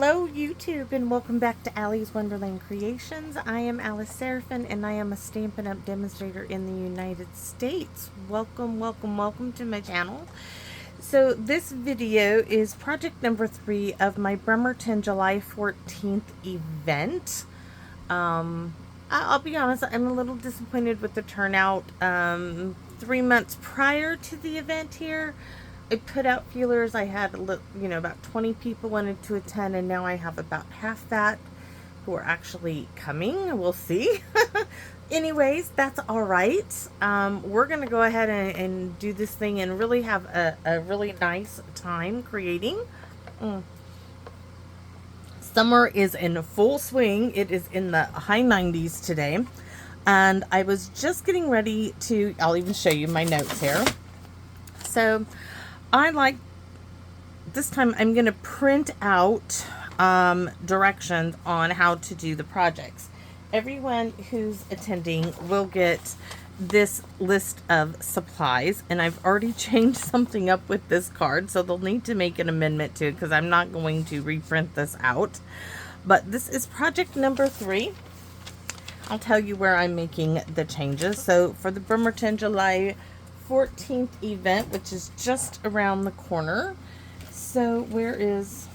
Hello YouTube and welcome back to Allie's Wonderland Creations. I am Alice Seraphin and I am a Stampin' Up! Demonstrator in the United States. Welcome, welcome, welcome to my channel. So this video is project number 3 of my Bremerton July 14th event. I'll be honest, I'm a little disappointed with the turnout. 3 months prior to the event here, I put out feelers. I had about 20 people wanted to attend, and now I have about half that who are actually coming. We'll see. Anyways, that's all right. We're gonna go ahead and do this thing and really have a really nice time creating. Summer is in full swing. It is in the high 90s today, and I was just getting ready to, I'll even show you my notes here. So this time I'm going to print out directions on how to do the projects. Everyone who's attending will get this list of supplies, and I've already changed something up with this card, so they'll need to make an amendment to it because I'm not going to reprint this out. But this is project number 3. I'll tell you where I'm making the changes. So for the Bremerton July 14th event, which is just around the corner. So where is,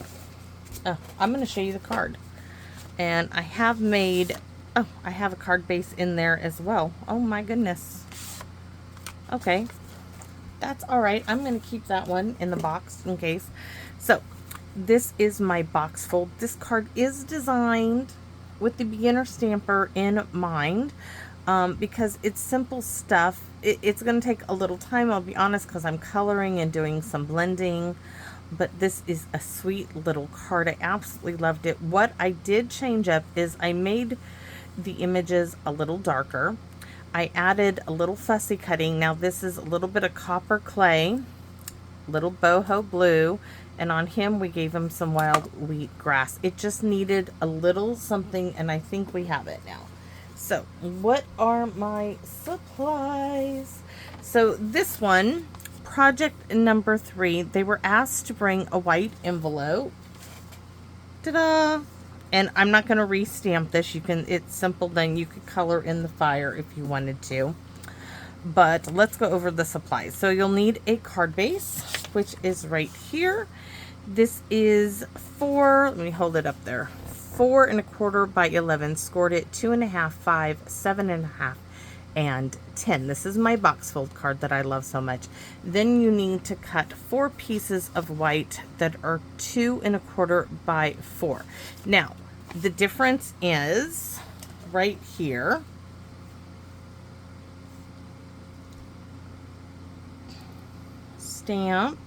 I'm going to show you the card. And I have made, I have a card base in there as well. Oh my goodness. Okay, that's all right. I'm going to keep that one in the box in case. So this is my box fold. This card is designed with the beginner stamper in mind. Because it's simple stuff. It's going to take a little time, I'll be honest, because I'm coloring and doing some blending. But this is a sweet little card. I absolutely loved it. What I did change up is I made the images a little darker. I added a little fussy cutting. Now this is a little bit of copper clay, little Boho Blue, and on him we gave him some wild wheat grass. It just needed a little something, and I think we have it now. So what are my supplies? So this one, project number 3, they were asked to bring a white envelope. Ta-da! And I'm not going to re-stamp this. It's simple, then you could color in the fire if you wanted to. But let's go over the supplies. So you'll need a card base, which is right here. This is let me hold it up there. 4 1/4 by 11, scored it 2.5, 5, 7.5, and 10. This is my box fold card that I love so much. Then you need to cut 4 pieces of white that are 2 1/4 by 4. Now, the difference is right here. Stamp.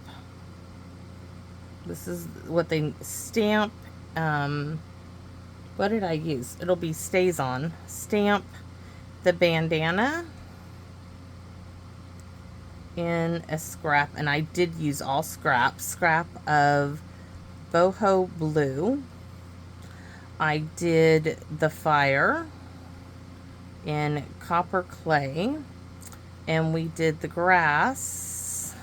This is what they stamp. What did I use? It'll be stays on. Stamp the bandana in a scrap, and I did use all scrap of Boho Blue. I did the fire in copper clay, and we did the grass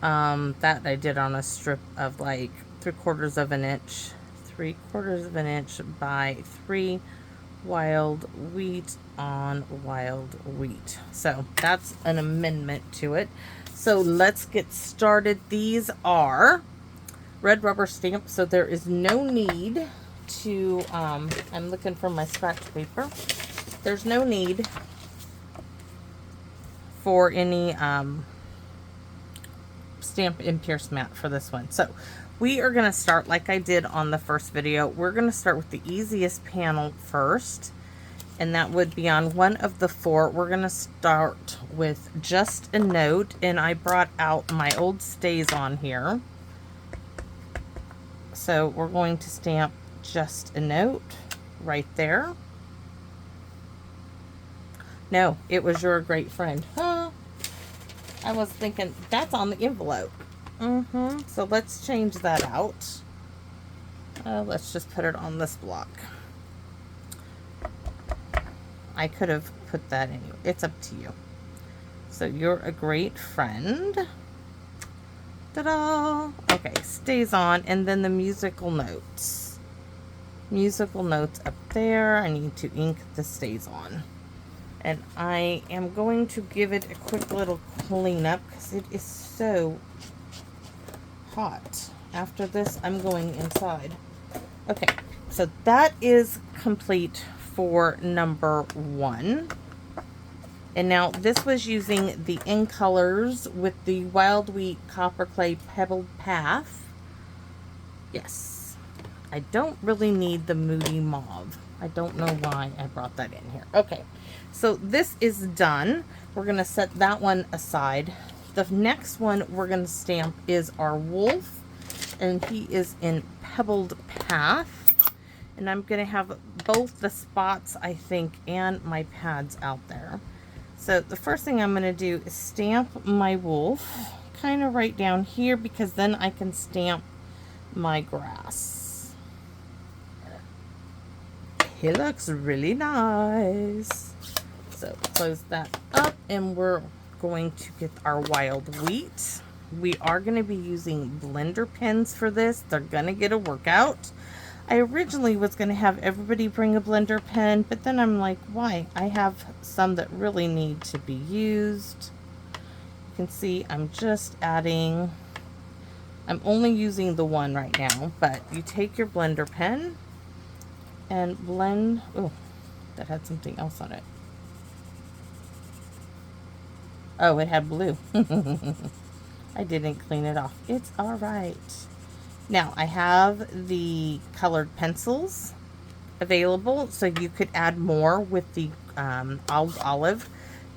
that I did on a strip of like 3/4 of an inch. 3/4 of an inch by 3 wild wheat on wild wheat. So that's an amendment to it. So let's get started. These are red rubber stamps, so there is no need to, I'm looking for my scratch paper. There's no need for any stamp and pierce mat for this one. So we are going to start like I did on the first video. We're going to start with the easiest panel first, and that would be on one of the 4. We're going to start with just a note, and I brought out my old stays on here. So we're going to stamp just a note right there. No, it was your great friend. Huh? I was thinking that's on the envelope. So let's change that out. Let's just put it on this block. I could have put that anyway. It's up to you. So you're a great friend. Ta-da! Okay, stays on, and then the musical notes. Musical notes up there. I need to ink the stays on. And I am going to give it a quick little cleanup because it is so hot. After this, I'm going inside. Okay, so that is complete for number 1. And now this was using the In Colors with the Wild Wheat Copper Clay Pebbled Path. Yes, I don't really need the Moody Mauve. I don't know why I brought that in here. Okay, so this is done. We're going to set that one aside. The next one we're going to stamp is our wolf, and he is in Pebbled Path. And I'm going to have both the spots, I think, and my pads out there. So the first thing I'm going to do is stamp my wolf kind of right down here, because then I can stamp my grass. He looks really nice. So close that up, and we're going to get our wild wheat. We are going to be using blender pens for this. They're going to get a workout. I originally was going to have everybody bring a blender pen, but then I'm like, why? I have some that really need to be used. You can see I'm just adding, I'm only using the one right now, but you take your blender pen and blend. Oh, that had something else on it. Oh, it had blue. I didn't clean it off. It's all right. Now, I have the colored pencils available, so you could add more with the olive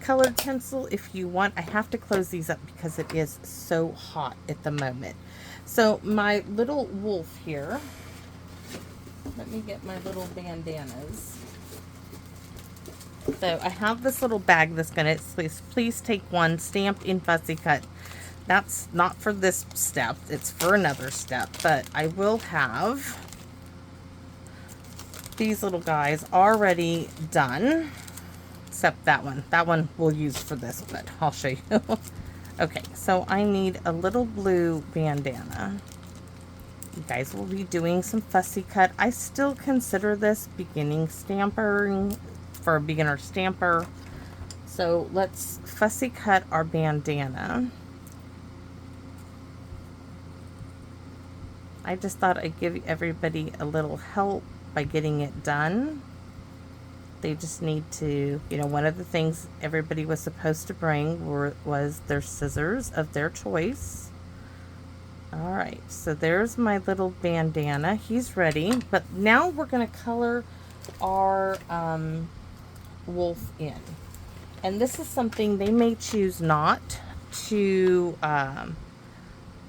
colored pencil if you want. I have to close these up because it is so hot at the moment. So my little wolf here, let me get my little bandanas. So I have this little bag that's going to, please take one, stamped in fussy cut. That's not for this step, it's for another step, but I will have these little guys already done, except that one. That one we'll use for this, but I'll show you. Okay, so I need a little blue bandana. You guys will be doing some fussy cut. I still consider this beginning stamping for a beginner stamper. So let's fussy cut our bandana. I just thought I'd give everybody a little help by getting it done. They just need to, you know, one of the things everybody was supposed to bring was their scissors of their choice. All right, so there's my little bandana. He's ready, but now we're going to color our wolf in. And this is something they may choose not to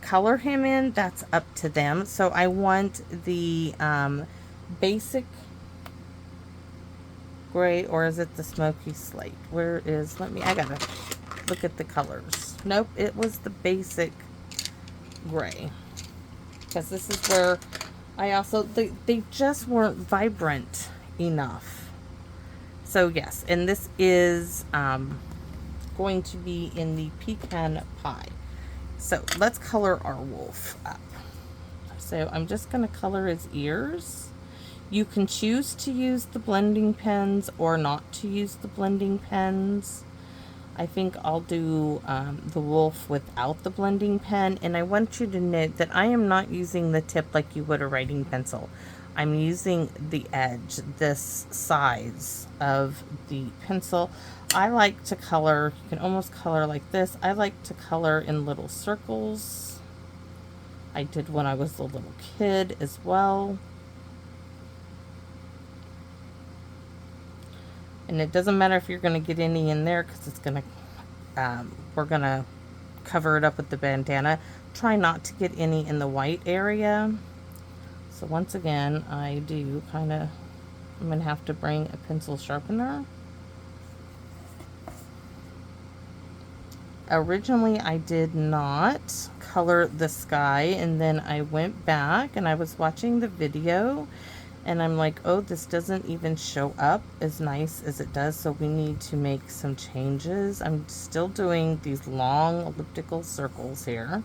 color him in. That's up to them. So I want the basic gray, or is it the smoky slate? Where is, I gotta look at the colors. Nope, it was the basic gray, because this is where I also, they just weren't vibrant enough. So yes, and this is going to be in the pecan pie. So let's color our wolf up. So I'm just going to color his ears. You can choose to use the blending pens or not to use the blending pens. I think I'll do the wolf without the blending pen. And I want you to note that I am not using the tip like you would a writing pencil. I'm using the edge, this size of the pencil. I like to color, you can almost color like this. I like to color in little circles. I did when I was a little kid as well. And it doesn't matter if you're going to get any in there, because it's going to, we're going to cover it up with the bandana. Try not to get any in the white area. So once again, I do kind of, I'm going to have to bring a pencil sharpener. Originally, I did not color the sky, and then I went back and I was watching the video, and I'm like, oh, this doesn't even show up as nice as it does, so we need to make some changes. I'm still doing these long elliptical circles here.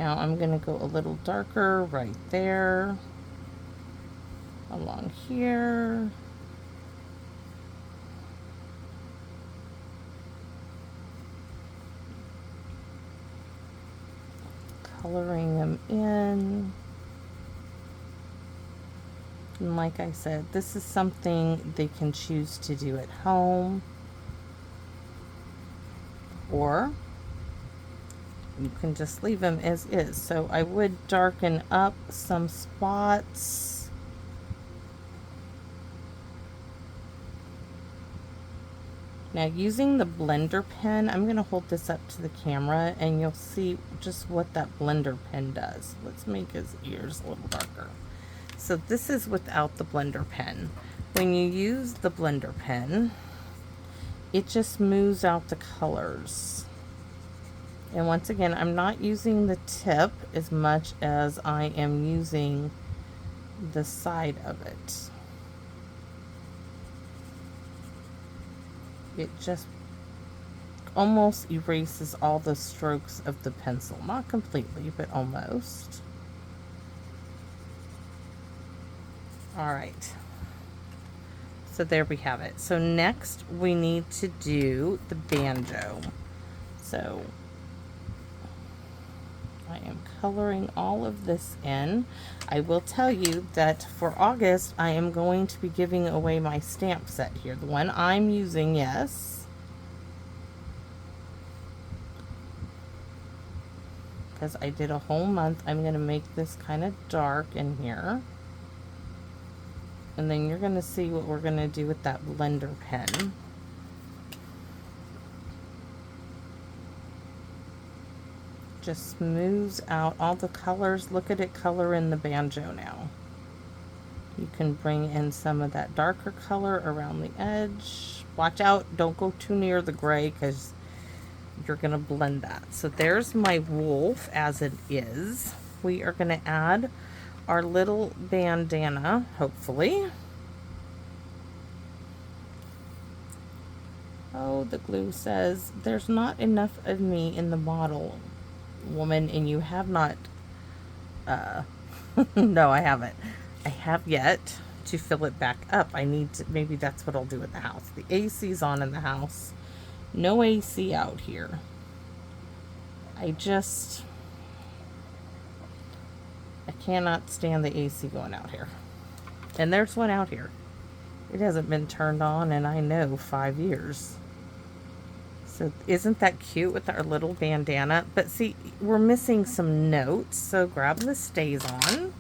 Now I'm going to go a little darker right there, along here. Coloring them in. And like I said, this is something they can choose to do at home, or you can just leave them as is. So I would darken up some spots. Now using the blender pen, I'm going to hold this up to the camera and you'll see just what that blender pen does. Let's make his ears a little darker. So this is without the blender pen. When you use the blender pen, it just smooths out the colors. And once again, I'm not using the tip as much as I am using the side of it. It just almost erases all the strokes of the pencil. Not completely, but almost. All right. So there we have it. So next we need to do the banjo. So I am coloring all of this in. I will tell you that for August, I am going to be giving away my stamp set here. The one I'm using, yes. Because I did a whole month, I'm going to make this kind of dark in here. And then you're going to see what we're going to do with that blender pen. Just smooths out all the colors. Look at it color in the banjo now. You can bring in some of that darker color around the edge. Watch out, don't go too near the gray because you're going to blend that. So there's my wolf as it is. We are going to add our little bandana, hopefully. Oh, the glue says there's not enough of me in the bottle, woman, and you have not no, I haven't. I have yet to fill it back up. I need to, maybe that's what I'll do at the house. The AC's on in the house. No AC out here. I cannot stand the AC going out here. And there's one out here. It hasn't been turned on in, I know, 5 years. So isn't that cute with our little bandana? But see, we're missing some notes. So grab the stays on.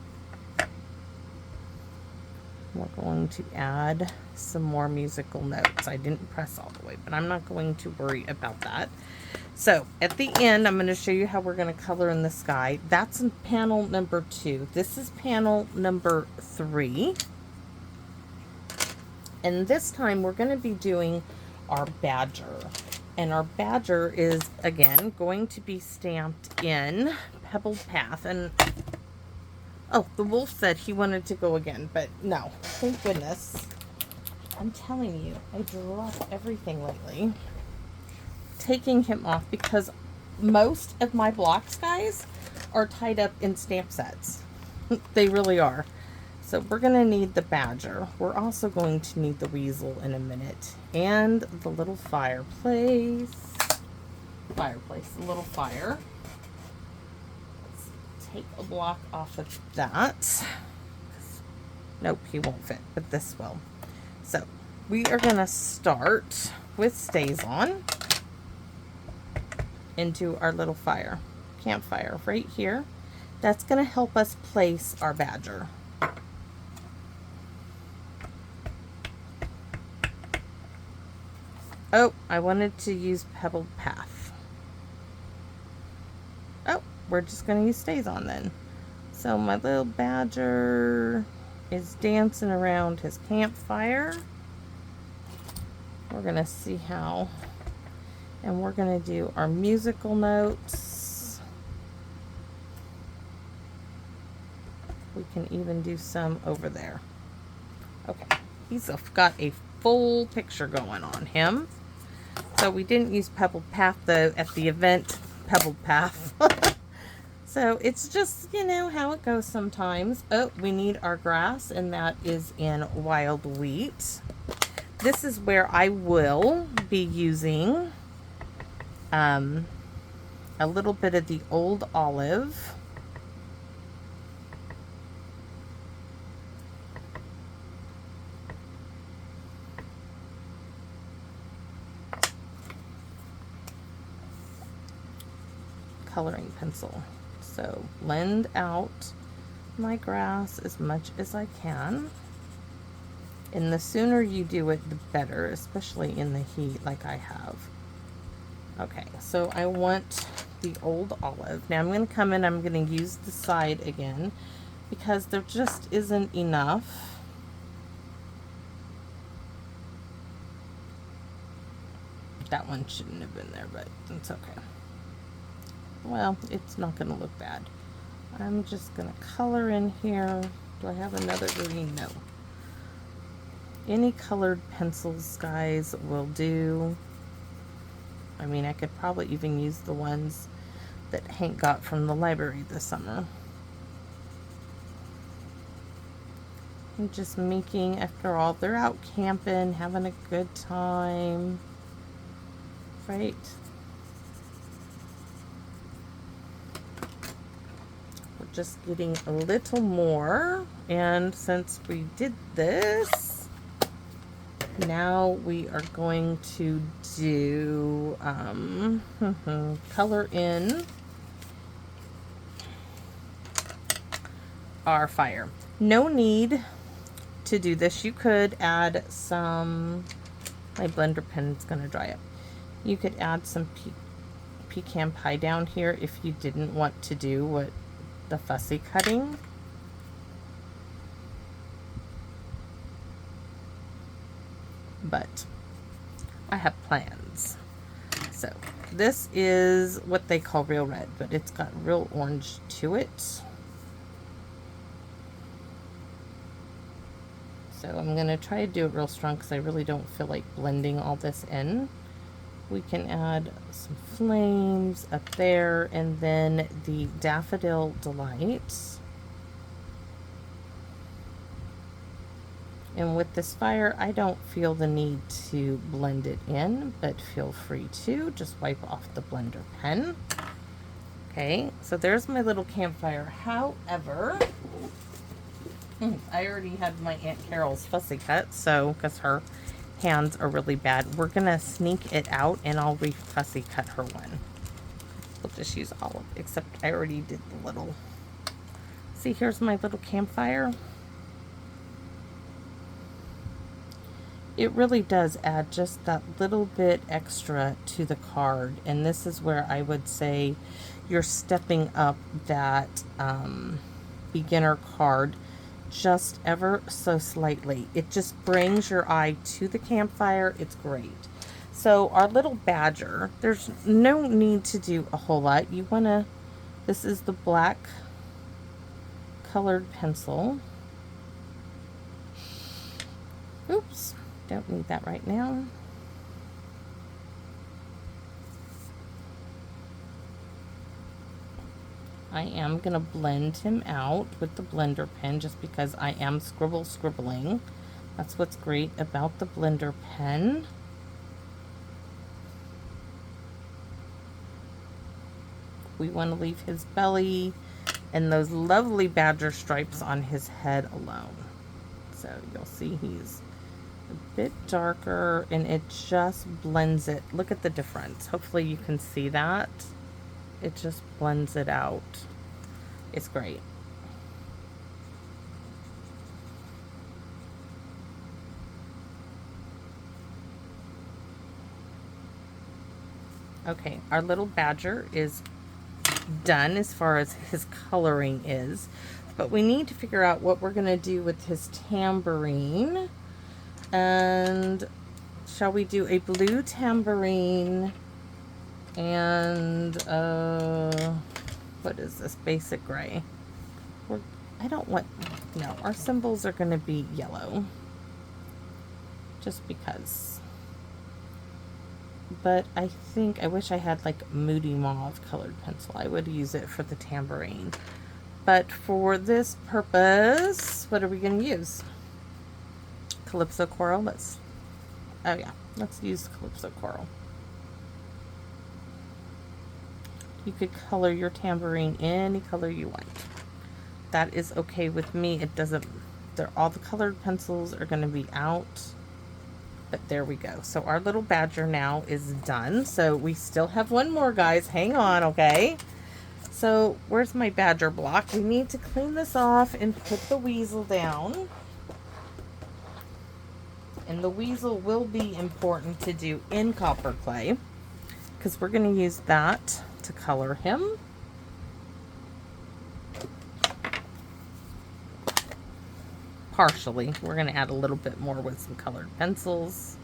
We're going to add some more musical notes. I didn't press all the way, but I'm not going to worry about that. So at the end, I'm going to show you how we're going to color in the sky. That's in panel number 2. This is panel number 3. And this time we're going to be doing our badger. And our badger is, again, going to be stamped in Pebbled Path. And, oh, the wolf said he wanted to go again, but no. Thank goodness. I'm telling you, I drop everything lately. Taking him off because most of my blocks, guys, are tied up in stamp sets. They really are. So we're going to need the badger. We're also going to need the weasel in a minute. And the little fireplace. The little fire. Let's take a block off of that. Nope, he won't fit, but this will. So we are going to start with stays on into our little fire. Campfire right here. That's going to help us place our badger. Oh, I wanted to use Pebbled Path. Oh, we're just going to use stays on then. So my little badger is dancing around his campfire. We're going to see how. And we're going to do our musical notes. We can even do some over there. Okay, he's got a full picture going on him. So we didn't use Pebbled Path though at the event. Pebbled Path. So it's just, you know, how it goes sometimes. Oh, we need our grass, and that is in wild wheat. This is where I will be using a little bit of the old olive. Coloring pencil. So blend out my grass as much as I can. And the sooner you do it, the better, especially in the heat like I have. Okay, so I want the old olive. Now I'm going to come in, I'm going to use the side again because there just isn't enough. That one shouldn't have been there, but it's okay. Well, it's not going to look bad. I'm just going to color in here. Do I have another green? No. Any colored pencils, guys, will do. I mean, I could probably even use the ones that Hank got from the library this summer. I'm just making, after all, they're out camping, having a good time, right? We're just getting a little more, and since we did this, now we are going to do color in our fire. No need to do this. You could add some, my blender pen is going to dry up. You could add some pecan pie down here if you didn't want to do what the fussy cutting. But I have plans. So this is what they call real red, but it's got real orange to it. So I'm going to try to do it real strong because I really don't feel like blending all this in. We can add some flames up there, and then the Daffodil Delight. And with this fire, I don't feel the need to blend it in, but feel free to just wipe off the blender pen. Okay, so there's my little campfire. However, I already had my Aunt Carol's fussy cut, so because her hands are really bad, we're gonna sneak it out and I'll fussy cut her one. We'll just use olive, except I already did the little. See, here's my little campfire. It really does add just that little bit extra to the card, and this is where I would say you're stepping up that beginner card just ever so slightly. It just brings your eye to the campfire. It's great. So our little badger, there's no need to do a whole lot. You want to, this is the black colored pencil. Oops, don't need that right now. I am going to blend him out with the blender pen just because I am scribbling. That's what's great about the blender pen. We want to leave his belly and those lovely badger stripes on his head alone. So you'll see he's a bit darker and it just blends it. Look at the difference. Hopefully you can see that. It just blends it out. It's great. Okay, our little badger is done as far as his coloring is, but we need to figure out what we're going to do with his tambourine. And shall we do a blue tambourine and what is this, basic gray? I don't want, no, our symbols are going to be yellow just because. but I think I wish I had like Moody Mauve colored pencil. I would use it for the tambourine. But for this purpose, what are we going to use? Calypso Coral. Oh yeah, let's use Calypso Coral. You could color your tambourine any color you want. That is okay with me. It doesn't, all the colored pencils are going to be out. But there we go. So our little badger now is done. So we still have one more, guys. Hang on, okay? So where's my badger block? We need to clean this off and put the weasel down. And the weasel will be important to do in copper clay, because we're going to use that to color him. Partially. We're going to add a little bit more with some colored pencils.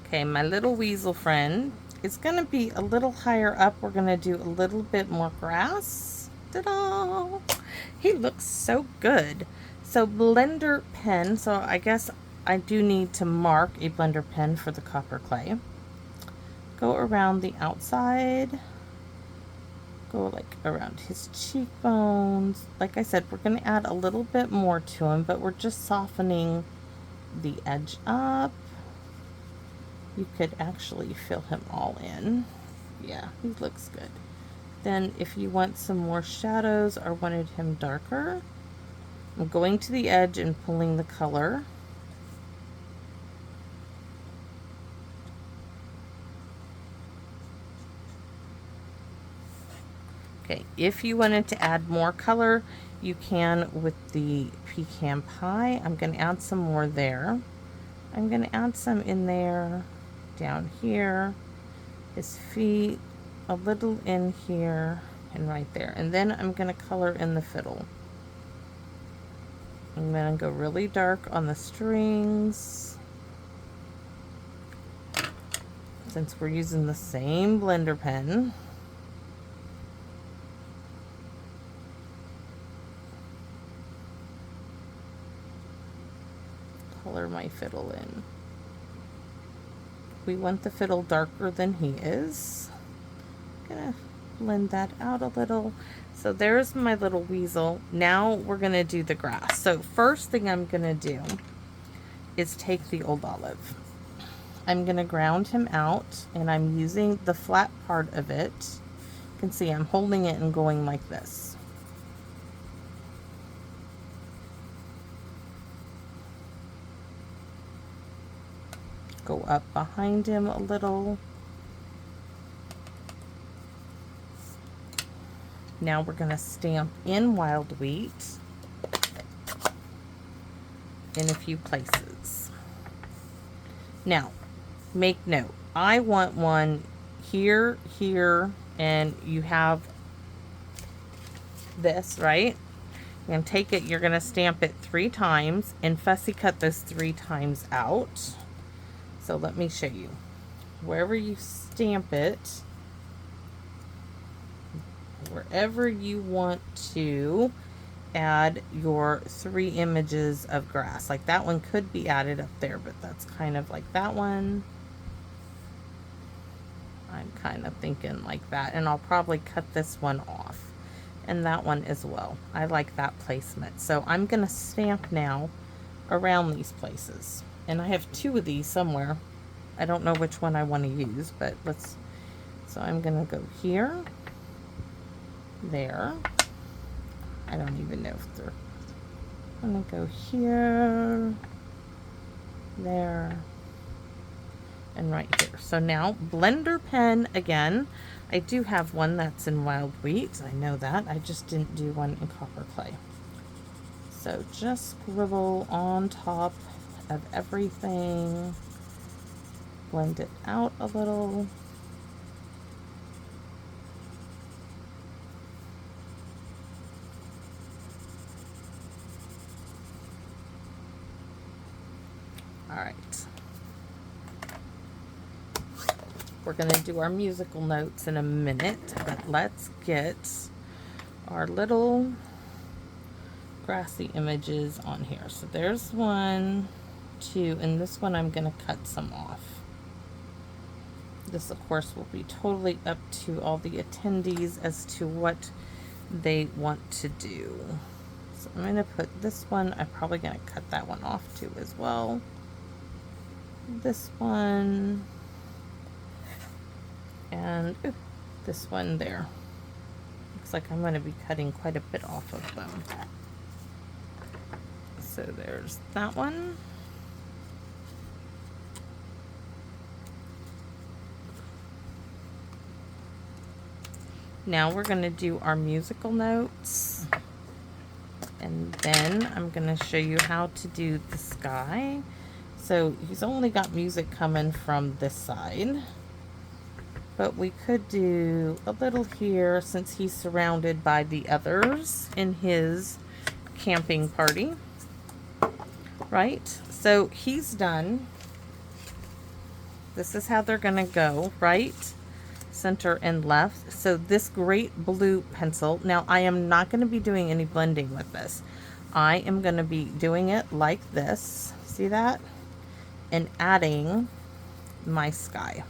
Okay, my little weasel friend is going to be a little higher up. We're going to do a little bit more grass. Ta-da! He looks so good. So blender pen. So I guess I do need to mark a blender pen for the copper clay. Go around the outside. Go like around his cheekbones. Like I said, we're going to add a little bit more to him, but we're just softening the edge up. You could actually fill him all in. Yeah, he looks good. Then if you want some more shadows or wanted him darker, I'm going to the edge and pulling the color. Okay, if you wanted to add more color, you can with the pecan pie. I'm going to add some more there. I'm going to add some in there, down here, his feet, a little in here, and right there. And then I'm going to color in the fiddle. I'm going to go really dark on the strings. Since we're using the same blender pen. Color my fiddle in. We want the fiddle darker than he is. Gonna blend that out a little. So there's my little weasel. Now we're gonna do the grass. So first thing I'm gonna do is take the old olive. I'm gonna ground him out, and I'm using the flat part of it. You can see I'm holding it and going like this. Go up behind him a little. Now we're going to stamp in wild wheat in a few places. Now, make note. I want one here, here, and you have this, right? You're going to take it, you're going to stamp it 3 times and fussy cut those 3 times out. So let me show you. Wherever you stamp it, wherever you want to add your 3 images of grass. Like that one could be added up there, but that's kind of like that one. I'm kind of thinking like that, and I'll probably cut this one off. And that one as well. I like that placement. So I'm going to stamp now around these places. And I have 2 of these somewhere. I don't know which one I want to use, but let's, so I'm going to go here, there. I don't even know if they're, I'm going to go here, there, and right here. So now blender pen again. I do have one that's in wild wheat. I know that. I just didn't do one in copper clay. So just scribble on top of everything. Blend it out a little. All right. We're going to do our musical notes in a minute, but let's get our little grassy images on here. So there's one. 2, and this one I'm going to cut some off. This, of course, will be totally up to all the attendees as to what they want to do. So I'm going to put this one, I'm probably going to cut that one off too as well. This one, and this one there. Looks like I'm going to be cutting quite a bit off of them. So there's that one. Now we're going to do our musical notes, and then I'm going to show you how to do the sky. So he's only got music coming from this side, but we could do a little here since he's surrounded by the others in his camping party, right? So he's done. This is how they're going to go, right? Center and left. So this great blue pencil, now I am not going to be doing any blending with this. I am going to be doing it like this, see that, and adding my sky.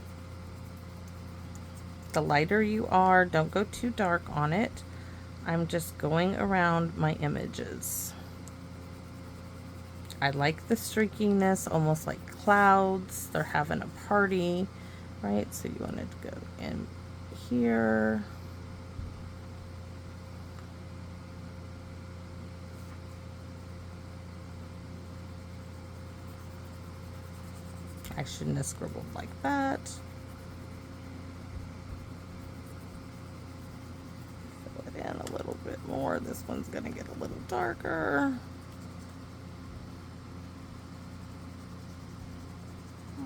The lighter you are, don't go too dark on it. I'm just going around my images. I like the streakiness, almost like clouds. They're having a party. Right, so you wanted to go in here. I shouldn't have scribbled like that. Fill it in a little bit more. This one's going to get a little darker.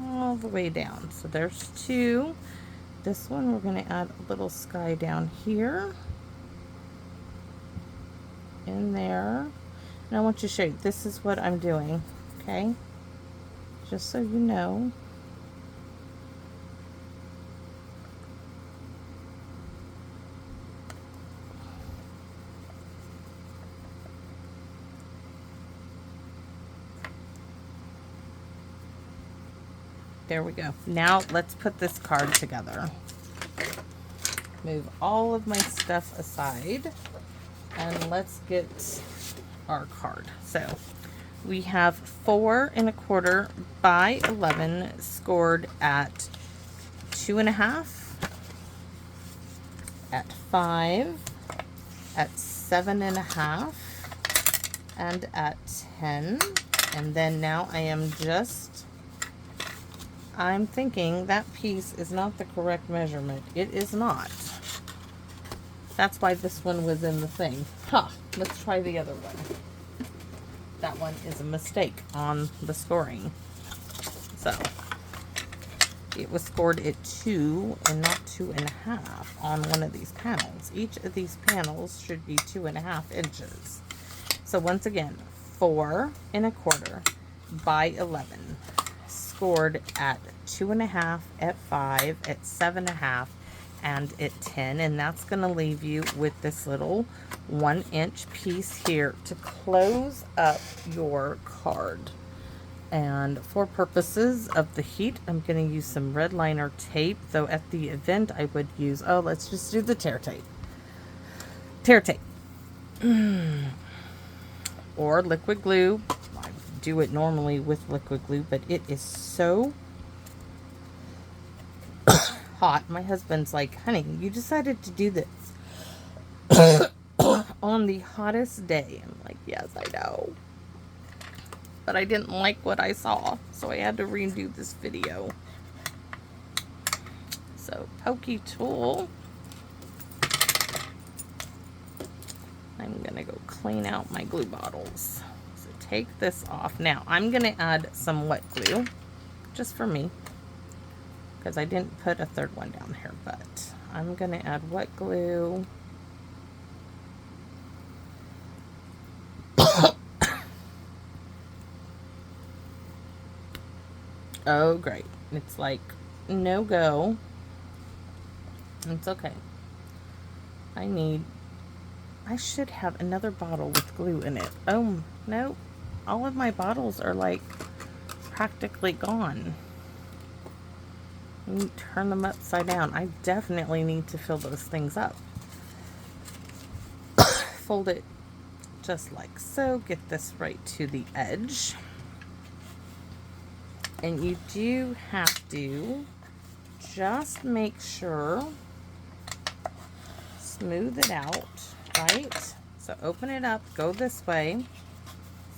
All the way down. So there's 2. This one we're going to add a little sky down here, in there, and I want to show you this is what I'm doing, okay, just so you know. There we go. Now let's put this card together. Move all of my stuff aside and let's get our card. So we have 4 1/4 by 11 scored at 2.5, at 5, at 7.5, and at 10. And then now I'm thinking that piece is not the correct measurement. It is not. That's why this one was in the thing. Let's try the other one. That one is a mistake on the scoring. So it was scored at 2 and not 2.5 on one of these panels. Each of these panels should be 2.5 inches. So once again, 4 1/4 by 11. Scored at 2.5, at 5, at 7.5, and at 10, and that's going to leave you with this little 1-inch piece here to close up your card. And for purposes of the heat, I'm going to use some red liner tape, though at the event I would use, let's just do the tear tape. Tear tape. Or liquid glue. Do it normally with liquid glue, but it is so hot. My husband's like, honey, you decided to do this on the hottest day. I'm like, yes, I know, but I didn't like what I saw, so I had to redo this video. So pokey tool, I'm gonna go clean out my glue bottles. Take this off. Now I'm going to add some wet glue just for me because I didn't put a third one down here, but I'm going to add wet glue. Oh great, it's like no go. It's okay. I should have another bottle with glue in it. Oh no, all of my bottles are like practically gone. Let me turn them upside down. I definitely need to fill those things up. Fold it just like so. Get this right to the edge. And you do have to just make sure, smooth it out, right? So open it up, go this way,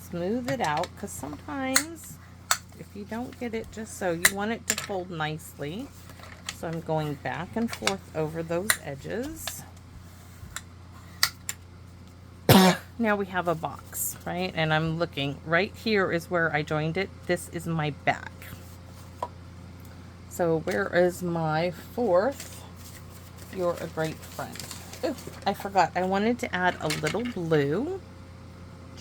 smooth it out, because sometimes if you don't get it just so, you want it to fold nicely. So I'm going back and forth over those edges. Now we have a box, right? And I'm looking, right here is where I joined it. This is my back. So where is my fourth? You're a great friend. Oh, I forgot. I wanted to add a little blue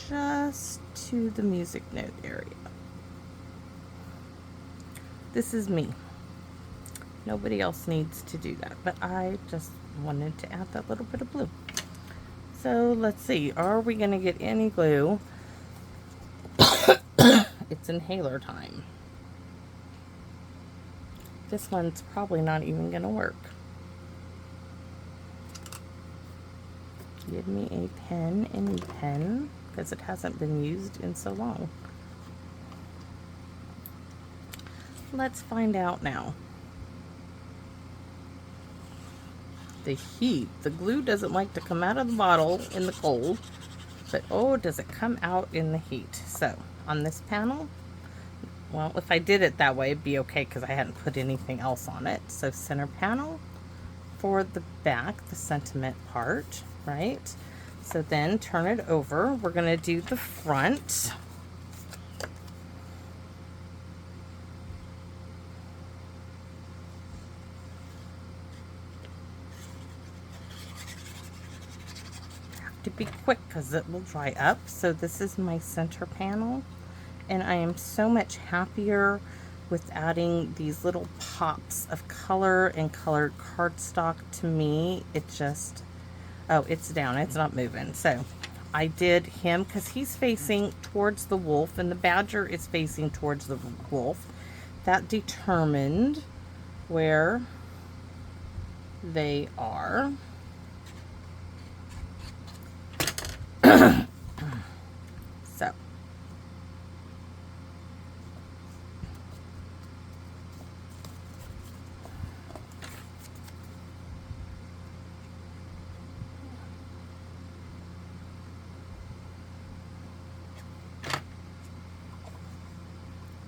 just to the music note area. This is me. Nobody else needs to do that, but I just wanted to add that little bit of blue. So let's see, are we going to get any glue? It's inhaler time. This one's probably not even going to work. Give me a pen, any pen, because it hasn't been used in so long. Let's find out now. The heat. The glue doesn't like to come out of the bottle in the cold, but oh, does it come out in the heat. So on this panel, well, if I did it that way, it'd be okay because I hadn't put anything else on it. So center panel for the back, the sentiment part, right? So then turn it over. We're going to do the front. To be quick because it will dry up. So this is my center panel, and I am so much happier with adding these little pops of color and colored cardstock. To me, it just, oh, it's down, it's not moving. So I did him because he's facing towards the wolf and the badger is facing towards the wolf. That determined where they are. So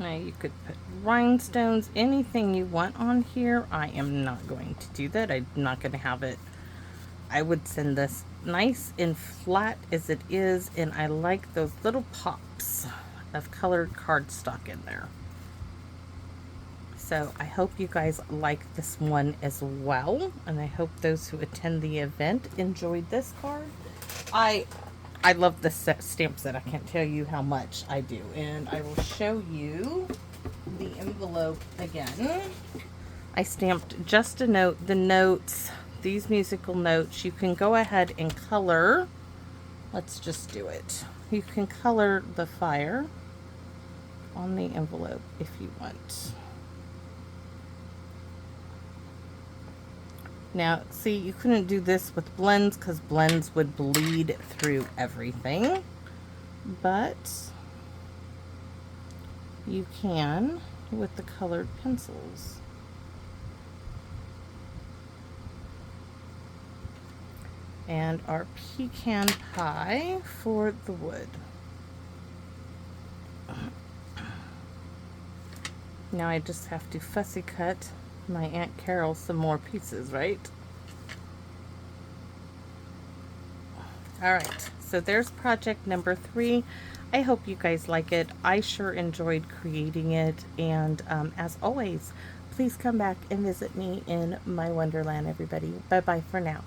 now you could put rhinestones, anything you want on here. I am not going to do that. I'm not going to have it. I would send this nice and flat as it is, and I like those little pops of colored cardstock in there. So I hope you guys like this one as well, and I hope those who attend the event enjoyed this card. I love this stamp set. I can't tell you how much I do, and I will show you the envelope again. I stamped just a note, the notes, these musical notes. You can go ahead and color. Let's just do it. You can color the fire on the envelope if you want. Now, see, you couldn't do this with blends because blends would bleed through everything, but you can with the colored pencils. And our pecan pie for the wood. Now I just have to fussy cut my Aunt Carol some more pieces, right? Alright, so there's project number 3. I hope you guys like it. I sure enjoyed creating it, and as always, please come back and visit me in my wonderland, everybody. Bye bye for now.